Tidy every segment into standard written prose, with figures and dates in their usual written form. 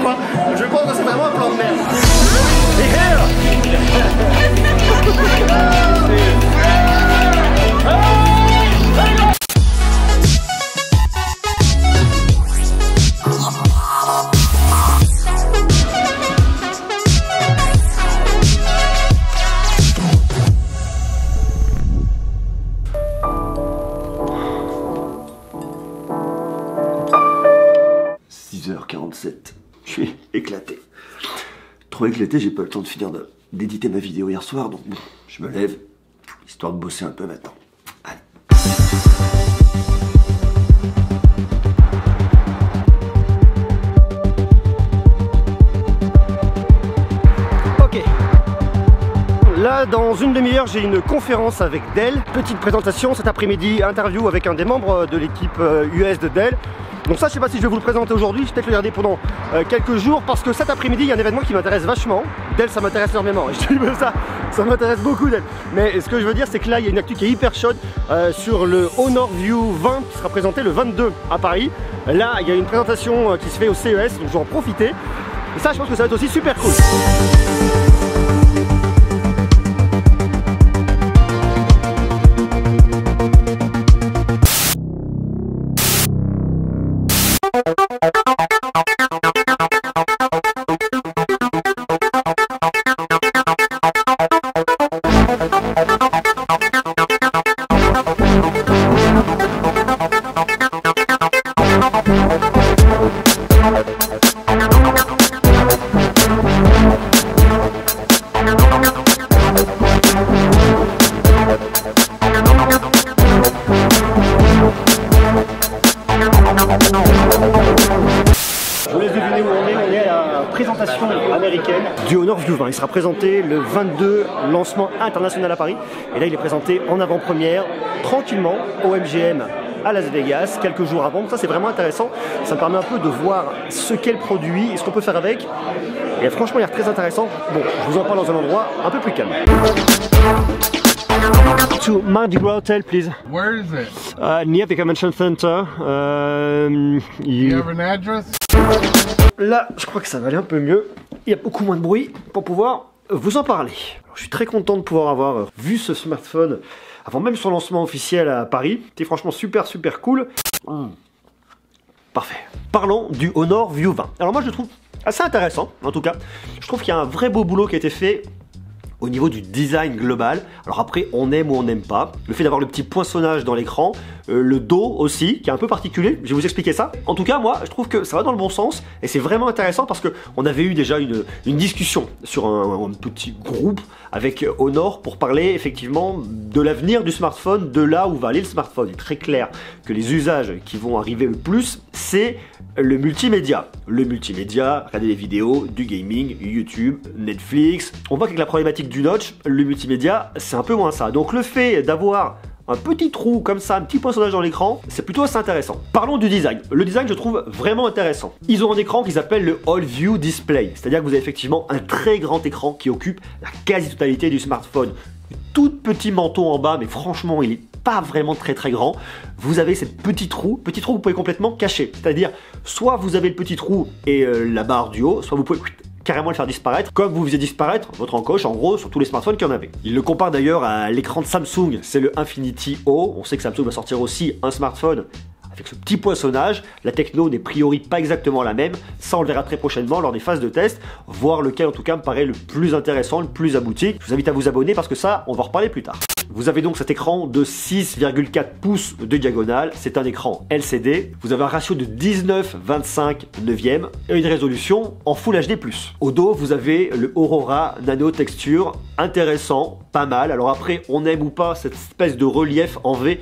quoi. Je pense que c'est vraiment un plan de merde. Et here 6h47, je suis éclaté. Trop éclaté, j'ai pas eu le temps de finir d'éditer ma vidéo hier soir, donc bon, je me lève, histoire de bosser un peu maintenant. Allez. Ok. Là, dans une demi-heure, j'ai une conférence avec Dell. Petite présentation cet après-midi, interview avec un des membres de l'équipe US de Dell. Donc ça, je sais pas si je vais vous le présenter aujourd'hui, je vais peut-être le garder pendant quelques jours parce que cet après-midi, il y a un événement qui m'intéresse vachement. Dell, ça m'intéresse énormément. Je dis ça m'intéresse beaucoup Dell. Mais ce que je veux dire, c'est que là, il y a une actu qui est hyper chaude sur le Honor View 20 qui sera présenté le 22 à Paris. Là, il y a une présentation qui se fait au CES, donc je vais en profiter. Et ça, je pense que ça va être aussi super cool. Je vous laisse deviner où on est à la présentation américaine du Honor View 20. Il sera présenté le 22, lancement international à Paris. Et là, il est présenté en avant-première, tranquillement, au MGM à Las Vegas, quelques jours avant. Donc ça, c'est vraiment intéressant. Ça me permet un peu de voir ce qu'est le produit et ce qu'on peut faire avec. Et franchement, il a l'air très intéressant. Bon, je vous en parle dans un endroit un peu plus calme. To Mardi Gras Hotel, please. Where is it? Near the Convention Center. You have an address? Là, je crois que ça va aller un peu mieux. Il y a beaucoup moins de bruit pour pouvoir vous en parler. Alors, je suis très content de pouvoir avoir vu ce smartphone avant même son lancement officiel à Paris. C'était franchement super cool. Parfait. Parlons du Honor View 20. Alors moi, je le trouve assez intéressant, en tout cas. Je trouve qu'il y a un vrai beau boulot qui a été fait au niveau du design global. Alors après, on aime ou on n'aime pas. Le fait d'avoir le petit poinçonnage dans l'écran, le dos aussi, qui est un peu particulier, je vais vous expliquer ça. En tout cas, moi, je trouve que ça va dans le bon sens et c'est vraiment intéressant parce qu'on avait eu déjà une discussion sur un petit groupe avec Honor pour parler effectivement de l'avenir du smartphone, de là où va aller le smartphone. Il est très clair que les usages qui vont arriver le plus, c'est le multimédia. Le multimédia, regarder des vidéos, du gaming, YouTube, Netflix. On voit qu'avec la problématique du notch, le multimédia, c'est un peu moins ça. Donc le fait d'avoir un petit trou comme ça, un petit poinçonnage dans l'écran, c'est plutôt assez intéressant. Parlons du design. Le design, je trouve vraiment intéressant. Ils ont un écran qu'ils appellent le All View Display, c'est-à-dire que vous avez effectivement un très grand écran qui occupe la quasi-totalité du smartphone. Tout petit manteau en bas, mais franchement, il est pas vraiment très grand. Vous avez ces petits trous que vous pouvez complètement cacher. C'est-à-dire, soit vous avez le petit trou et la barre du haut, soit vous pouvez carrément le faire disparaître, comme vous faisiez disparaître votre encoche, en gros, sur tous les smartphones qu'il y en avait. Il le compare d'ailleurs à l'écran de Samsung, c'est le Infinity O. On sait que Samsung va sortir aussi un smartphone avec ce petit poinçonnage. La techno n'est a priori pas exactement la même. Ça, on le verra très prochainement lors des phases de test, voir lequel en tout cas me paraît le plus intéressant, le plus abouti. Je vous invite à vous abonner parce que ça, on va en reparler plus tard. Vous avez donc cet écran de 6,4 pouces de diagonale. C'est un écran LCD. Vous avez un ratio de 19:25 neuvième et une résolution en Full HD+. Au dos, vous avez le Aurora Nano Texture. Intéressant, pas mal. Alors après, on aime ou pas cette espèce de relief en V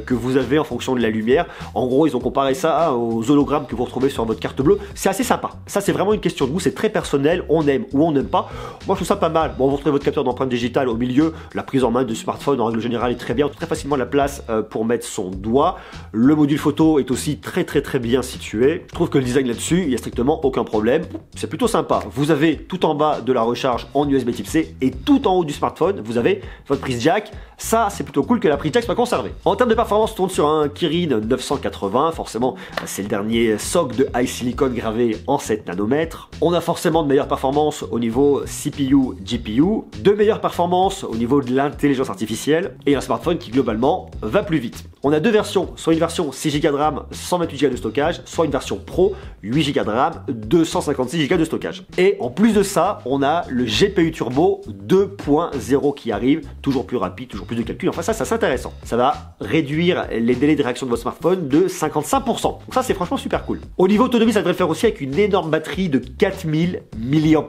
que vous avez en fonction de la lumière. En gros, ils ont comparé ça aux hologrammes que vous retrouvez sur votre carte bleue. C'est assez sympa. Ça, c'est vraiment une question de goût. C'est très personnel. On aime ou on n'aime pas. Moi, je trouve ça pas mal. Bon, vous retrouvez votre capteur d'empreinte digitale au milieu. La prise en main du smartphone, en règle générale, est très bien. Très facilement la place pour mettre son doigt. Le module photo est aussi très bien situé. Je trouve que le design là-dessus, il n'y a strictement aucun problème. C'est plutôt sympa. Vous avez tout en bas de la recharge en USB Type C et tout en haut du smartphone, vous avez votre prise jack. Ça, c'est plutôt cool que la prise jack soit conservée. En termes de performance, on tourne sur un Kirin 980. Forcément, c'est le dernier SoC de high silicon gravé en 7 nanomètres. On a forcément de meilleures performances au niveau CPU, GPU, de meilleures performances au niveau de l'intelligence artificielle et un smartphone qui globalement va plus vite. On a deux versions, soit une version 6 Go de RAM, 128 Go de stockage, soit une version Pro, 8 Go de RAM, 256 Go de stockage. Et en plus de ça, on a le GPU Turbo 2.0 qui arrive, toujours plus rapide, toujours plus de calcul. Enfin ça c'est intéressant. Ça va réduire les délais de réaction de votre smartphone de 55%. Donc ça c'est franchement super cool. Au niveau autonomie, ça devrait le faire aussi avec une énorme batterie de 4000 mAh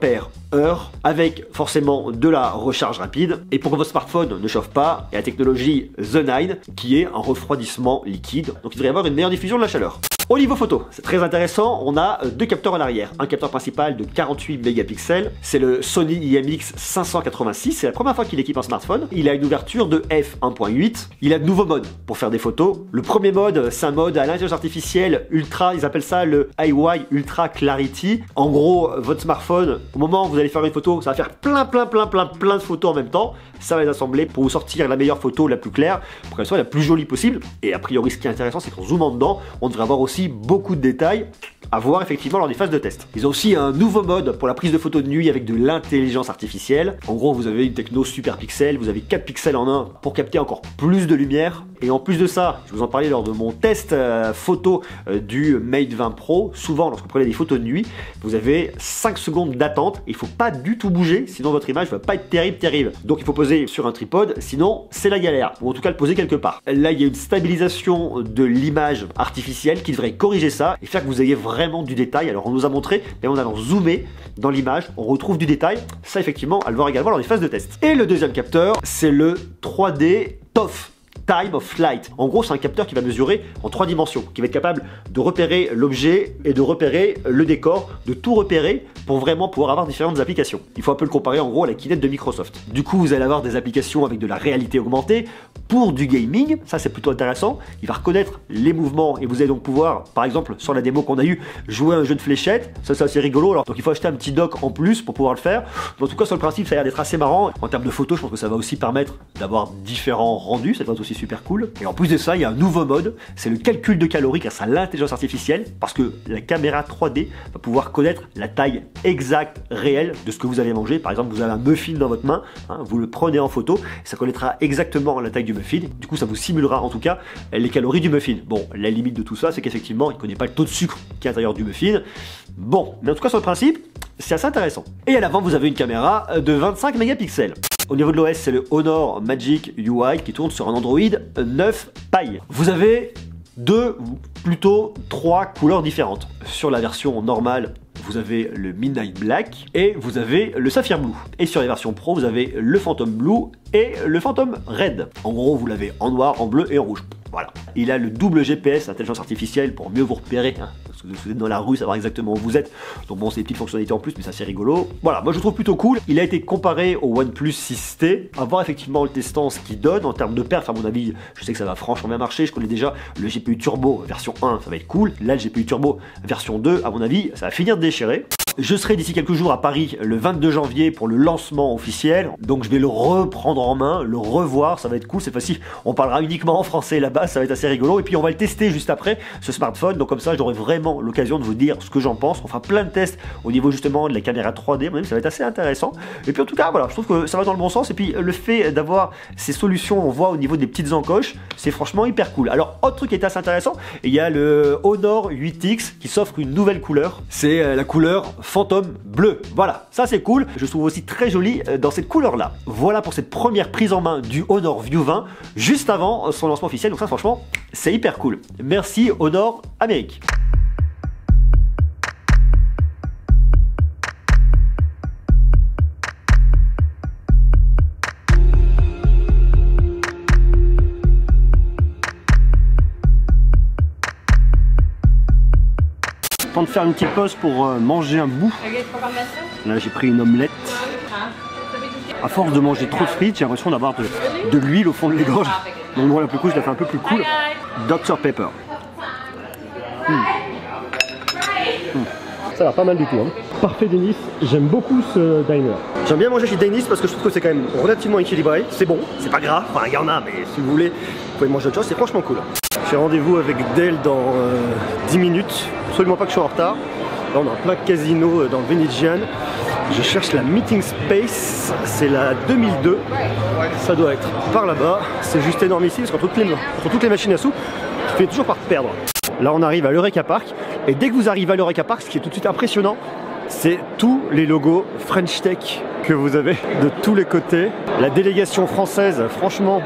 avec forcément de la recharge rapide. Et pour que votre smartphone ne chauffe pas, il y a la technologie The 9 qui est un refroidissement liquide. Donc il devrait y avoir une meilleure diffusion de la chaleur. Au niveau photo, c'est très intéressant, on a deux capteurs en arrière. Un capteur principal de 48 mégapixels, c'est le Sony IMX 586, c'est la première fois qu'il équipe un smartphone. Il a une ouverture de f1.8, il a de nouveaux modes pour faire des photos. Le premier mode, c'est un mode à l'intelligence artificielle ultra, ils appellent ça le IY Ultra Clarity. En gros, votre smartphone, au moment où vous allez faire une photo, ça va faire plein de photos en même temps. Ça va les assembler pour vous sortir la meilleure photo, la plus claire, pour qu'elle soit la plus jolie possible. Et a priori, ce qui est intéressant, c'est qu'en zoomant dedans, on devrait avoir aussi beaucoup de détails à voir effectivement lors des phases de test. Ils ont aussi un nouveau mode pour la prise de photos de nuit avec de l'intelligence artificielle. En gros, vous avez une techno super pixel, vous avez 4 pixels en un pour capter encore plus de lumière. Et en plus de ça, je vous en parlais lors de mon test photo du Mate 20 Pro. Souvent, lorsque vous prenez des photos de nuit, vous avez 5 secondes d'attente. Il ne faut pas du tout bouger, sinon votre image ne va pas être terrible. Donc il faut poser sur un tripode, sinon c'est la galère. Ou en tout cas le poser quelque part. Là, il y a une stabilisation de l'image artificielle qui devrait corriger ça et faire que vous ayez vraiment du détail. Alors on nous a montré, mais en allant zoomer dans l'image, on retrouve du détail. Ça effectivement, à le voir également lors des phases de test. Et le deuxième capteur, c'est le 3D TOF. Time of Flight. En gros, c'est un capteur qui va mesurer en 3 dimensions, qui va être capable de repérer l'objet et de repérer le décor, de tout repérer pour vraiment pouvoir avoir différentes applications. Il faut un peu le comparer en gros à la Kinect de Microsoft. Du coup, vous allez avoir des applications avec de la réalité augmentée pour du gaming. Ça, c'est plutôt intéressant. Il va reconnaître les mouvements et vous allez donc pouvoir, par exemple, sur la démo qu'on a eu, jouer à un jeu de fléchettes. Ça, c'est assez rigolo. Alors, donc, il faut acheter un petit dock en plus pour pouvoir le faire. Mais en tout cas, sur le principe, ça a l'air d'être assez marrant. En termes de photos, je pense que ça va aussi permettre d'avoir différents rendus. Ça va être aussi super cool. Et en plus de ça, il y a un nouveau mode, c'est le calcul de calories grâce à l'intelligence artificielle, parce que la caméra 3D va pouvoir connaître la taille exacte, réelle de ce que vous allez manger. Par exemple, vous avez un muffin dans votre main, hein, vous le prenez en photo, et ça connaîtra exactement la taille du muffin. Du coup, ça vous simulera en tout cas les calories du muffin. Bon, la limite de tout ça, c'est qu'effectivement, il ne connaît pas le taux de sucre qui est à l'intérieur du muffin. Bon, mais en tout cas, sur le principe, c'est assez intéressant. Et à l'avant, vous avez une caméra de 25 mégapixels. Au niveau de l'OS, c'est le Honor Magic UI qui tourne sur un Android 9 Pie. Vous avez plutôt trois couleurs différentes. Sur la version normale, vous avez le Midnight Black et vous avez le Sapphire Blue. Et sur les versions Pro, vous avez le Phantom Blue et le Phantom Red. En gros, vous l'avez en noir, en bleu et en rouge. Voilà. Il a le double GPS, intelligence artificielle, pour mieux vous repérer. Hein. Parce que vous êtes dans la rue, savoir exactement où vous êtes. Donc bon, c'est des petites fonctionnalités en plus, mais ça c'est rigolo. Voilà, moi je le trouve plutôt cool. Il a été comparé au OnePlus 6T. À voir effectivement le testant ce qu'il donne en termes de perf. À mon avis, je sais que ça va franchement bien marcher. Je connais déjà le GPU Turbo version 1, ça va être cool. Là, le GPU Turbo version 2, à mon avis, ça va finir de déchirer. Je serai d'ici quelques jours à Paris le 22 janvier pour le lancement officiel, donc je vais le reprendre en main, le revoir, ça va être cool. Cette fois-ci, on parlera uniquement en français là-bas, ça va être assez rigolo. Et puis on va le tester juste après, ce smartphone, donc comme ça j'aurai vraiment l'occasion de vous dire ce que j'en pense. On fera plein de tests au niveau justement de la caméra 3D, même ça va être assez intéressant. Et puis en tout cas, voilà, je trouve que ça va dans le bon sens. Et puis le fait d'avoir ces solutions, on voit au niveau des petites encoches, c'est franchement hyper cool. Alors, autre truc qui est assez intéressant, il y a le Honor 8X qui s'offre une nouvelle couleur, c'est la couleur Phantom bleu. Voilà, ça c'est cool. Je trouve aussi très joli dans cette couleur là. Voilà pour cette première prise en main du Honor View 20 juste avant son lancement officiel. Donc ça franchement c'est hyper cool. Merci Honor Amérique. Temps de faire une petite pause pour manger un bout. Là j'ai pris une omelette. À force de manger trop de frites, j'ai l'impression d'avoir de l'huile au fond de les gorges. Donc voilà, du coup je la fais un peu plus cool. Dr Pepper. Ça va pas mal du tout. Hein. Parfait Dennis, j'aime beaucoup ce diner. J'aime bien manger chez Dennis parce que je trouve que c'est quand même relativement équilibré. C'est bon, c'est pas grave, enfin il y en a, mais si vous voulez, vous pouvez manger autre chose, c'est franchement cool. J'ai rendez-vous avec Dale dans 10 minutes, absolument pas que je sois en retard. Là on est en plein casino dans le Venetian. Je cherche la meeting space, c'est la 2002. Ça doit être par là-bas, c'est juste énorme ici parce qu'entre toutes les machines à sous, tu finis toujours par te perdre. Là on arrive à l'Eureka Park et dès que vous arrivez à l'Eureka Park, ce qui est tout de suite impressionnant, c'est tous les logos French Tech que vous avez de tous les côtés. La délégation française, franchement,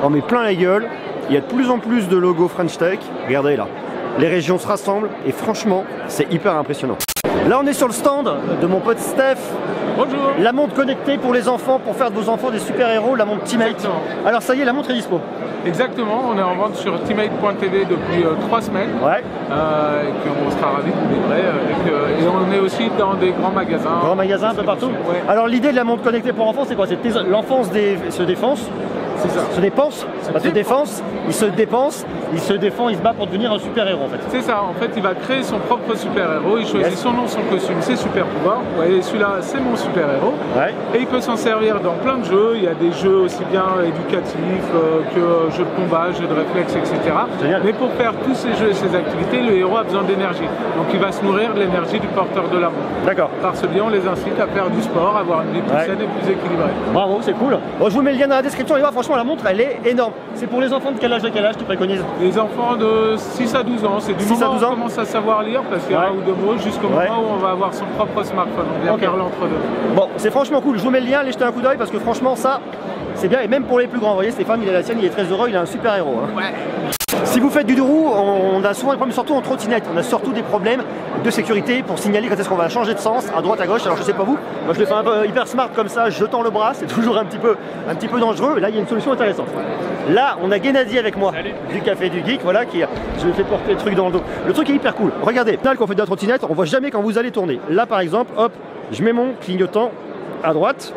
en met plein la gueule. Il y a de plus en plus de logos French Tech. Regardez là, les régions se rassemblent et franchement, c'est hyper impressionnant. Là on est sur le stand de mon pote Steph. Bonjour. La montre connectée pour les enfants, pour faire de vos enfants des super-héros, la montre Teammate. Exactement. Alors ça y est, la montre est dispo. Exactement, on est en vente sur teammate.tv depuis 3 semaines. Ouais. Et on sera ravis de vous livrer. Et on est aussi dans des grands magasins. Grands magasins un peu partout. Ouais. Alors l'idée de la montre connectée pour enfants, c'est quoi? C'est l'enfance se défense. C'est ça. Se dépense, se défense, il se dépense, il se défend, il se bat pour devenir un super-héros en fait. C'est ça, en fait il va créer son propre super-héros, il choisit son nom, son costume, ses super-pouvoirs. Vous voyez, celui-là c'est mon super-héros. Ouais. Et il peut s'en servir dans plein de jeux, il y a des jeux aussi bien éducatifs que jeux de combat, jeux de réflexe, etc. Génial. Mais pour faire tous ces jeux et ces activités, le héros a besoin d'énergie. Donc il va se nourrir de l'énergie du porteur de la montre. D'accord. Par ce biais, on les incite à faire du sport, à avoir une vie plus saine et plus équilibrée. Bravo, c'est cool. Bon, je vous mets le lien dans la description, les gars, franchement la montre elle est énorme. C'est pour les enfants de quel âge tu préconises? Les enfants de 6 à 12 ans, c'est du moment où on commence à savoir lire parce qu'il y a un ou deux mots jusqu'au moment où on va avoir son propre smartphone. On vient faire l'entre-deux. Bon, c'est franchement cool, je vous mets le lien, allez jeter un coup d'œil parce que franchement ça, c'est bien et même pour les plus grands. Vous voyez Stéphane, il a la sienne, il est très heureux, il est un super héros. Hein. Ouais. Si vous faites du roue, on a souvent des problèmes, surtout en trottinette, on a surtout des problèmes de sécurité pour signaler quand est-ce qu'on va changer de sens, à droite, à gauche. Alors je sais pas vous, moi je le fais un peu hyper smart comme ça, je tends le bras, c'est toujours un petit peu dangereux. Là il y a une solution intéressante. Là on a Gennady avec moi, du Café du Geek, voilà, je lui fais porter le truc dans le dos. Le truc est hyper cool. Regardez, là quand on fait de la trottinette, on voit jamais quand vous allez tourner. Là par exemple, hop, je mets mon clignotant à droite.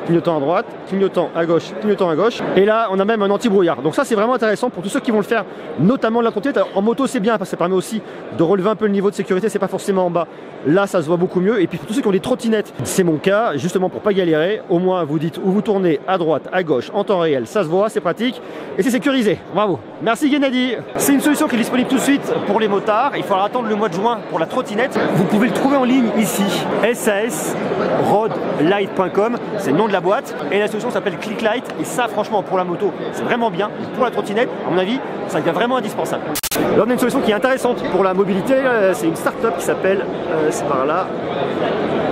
Clignotant à droite, clignotant à gauche, clignotant à gauche. Et là, on a même un anti-brouillard. Donc ça, c'est vraiment intéressant pour tous ceux qui vont le faire, notamment de la trottinette. En moto, c'est bien parce que ça permet aussi de relever un peu le niveau de sécurité. C'est pas forcément en bas. Là, ça se voit beaucoup mieux. Et puis pour tous ceux qui ont des trottinettes, c'est mon cas. Justement, pour pas galérer, au moins vous dites où vous tournez, à droite, à gauche, en temps réel. Ça se voit, c'est pratique et c'est sécurisé. Bravo. Merci Gennady. C'est une solution qui est disponible tout de suite pour les motards. Il faudra attendre le mois de juin pour la trottinette. Vous pouvez le trouver en ligne ici. sasroadlight.com. C'est le nom de la boîte et la solution s'appelle Clicklight et ça franchement pour la moto c'est vraiment bien, pour la trottinette à mon avis ça devient vraiment indispensable. Là on a une solution qui est intéressante pour la mobilité, c'est une start-up qui s'appelle, c'est par là,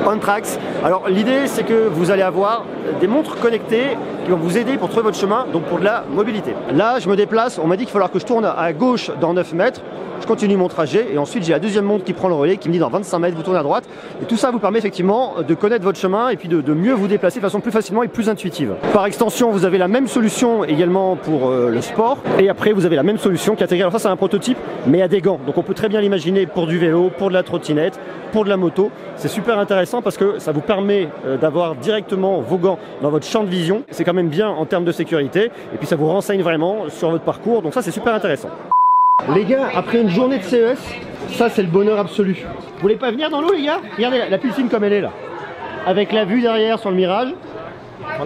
OnTrax. Alors l'idée c'est que vous allez avoir des montres connectées qui vont vous aider pour trouver votre chemin, donc pour de la mobilité. Là je me déplace, on m'a dit qu'il va falloir que je tourne à gauche dans 9 mètres. Je continue mon trajet et ensuite j'ai la deuxième montre qui prend le relais qui me dit dans 25 mètres vous tournez à droite et tout ça vous permet effectivement de connaître votre chemin et puis de mieux vous déplacer de façon plus facilement et plus intuitive. Par extension vous avez la même solution également pour le sport et après vous avez la même solution qui est intégrée, alors ça c'est un prototype mais à des gants, donc on peut très bien l'imaginer pour du vélo, pour de la trottinette, pour de la moto. C'est super intéressant parce que ça vous permet d'avoir directement vos gants dans votre champ de vision, c'est quand même bien en termes de sécurité et puis ça vous renseigne vraiment sur votre parcours, donc ça c'est super intéressant. Les gars, après une journée de CES, ça c'est le bonheur absolu. Vous voulez pas venir dans l'eau les gars? Regardez la piscine comme elle est là. Avec la vue derrière sur le Mirage.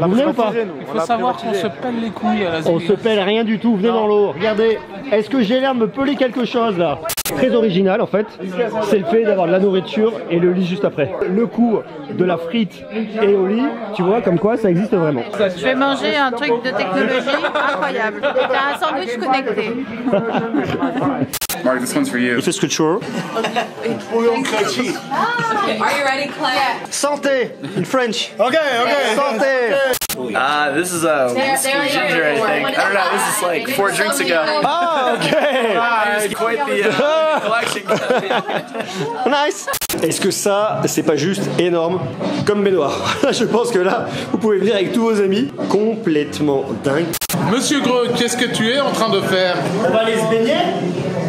Vous venez ou pas? Il faut savoir qu'on se pèle les couilles à la On se pèle rien du tout, venez dans l'eau. Regardez, est-ce que j'ai l'air de me peler quelque chose là? Très original en fait, c'est le fait d'avoir de la nourriture et le lit juste après. Le coup de la frite et au lit, tu vois comme quoi ça existe vraiment. Je vais manger un truc de technologie incroyable. T'as un sandwich connecté. Mark, this one's for you. Il fait sculpture. Are you ready, Claire? Santé in French. Okay. Santé. This is ginger, I think. I don't know. This is like 4 drinks ago. Ah, ok. It's quite the collection. Nice. Est-ce que ça, c'est pas juste énorme comme baignoire? Je pense que là, vous pouvez venir avec tous vos amis. Complètement dingue. Monsieur Greux, qu'est-ce que tu es en train de faire? On va aller se baigner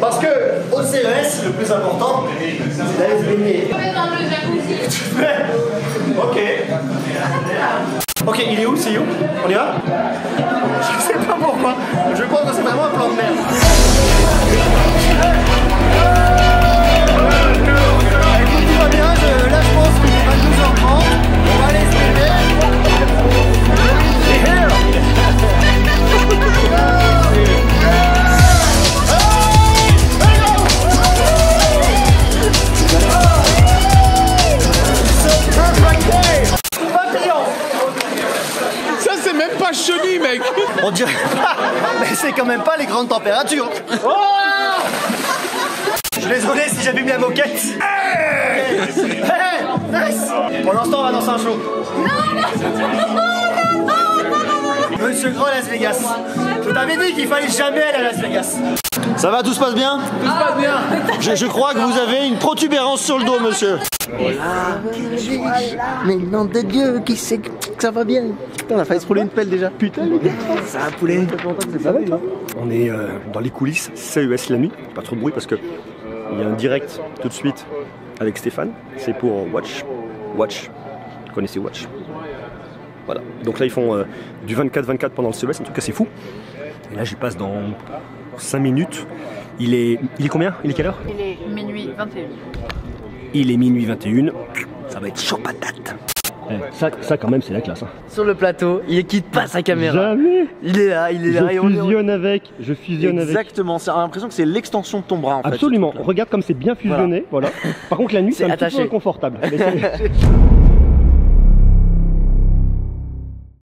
parce que au CES, le plus important, c'est d'aller se baigner. Dans le jacuzzi. Ok. Ok, il est où? C'est où? On y va? Je sais pas pourquoi. Je pense que c'est vraiment un plan de merde. Écoute, tout va bien. Là, je pense On dirait pas, mais c'est quand même pas les grandes températures. Oh, je suis désolé si j'avais mis la moquette. Hey, nice. Pour l'instant, on va danser un show. Monsieur Gros, Las Vegas. Je t'avais dit qu'il fallait jamais aller à Las Vegas. Ça va, tout se passe bien? Tout se passe bien. Je crois que vous avez une protubérance sur le dos, monsieur. Mais nom de Dieu, qui sait que ça va bien? Putain, on a failli se rouler une pelle déjà. Putain, les gars. Ça va, poulet. Ça va, toi? On est dans les coulisses CES la nuit. Pas trop de bruit parce que il y a un direct tout de suite avec Stéphane. C'est pour Watch. Watch. Vous connaissez Watch? Voilà. Donc là, ils font du 24-24 pendant le CES. En tout cas, c'est fou. Et là, j'y passe dans 5 minutes. Il est combien? Il est quelle heure? Il est minuit 21. Il est minuit 21. Ça va être chaud patate. Ça quand même, c'est la classe. Hein. Sur le plateau, il quitte pas sa caméra. Jamais. Il est là, il est là. Je fusionne avec. Exactement, c'est l'impression que c'est l'extension de ton bras en fait. Absolument. Regarde comme c'est bien fusionné. Voilà. Par contre, la nuit, c'est un petit peu inconfortable.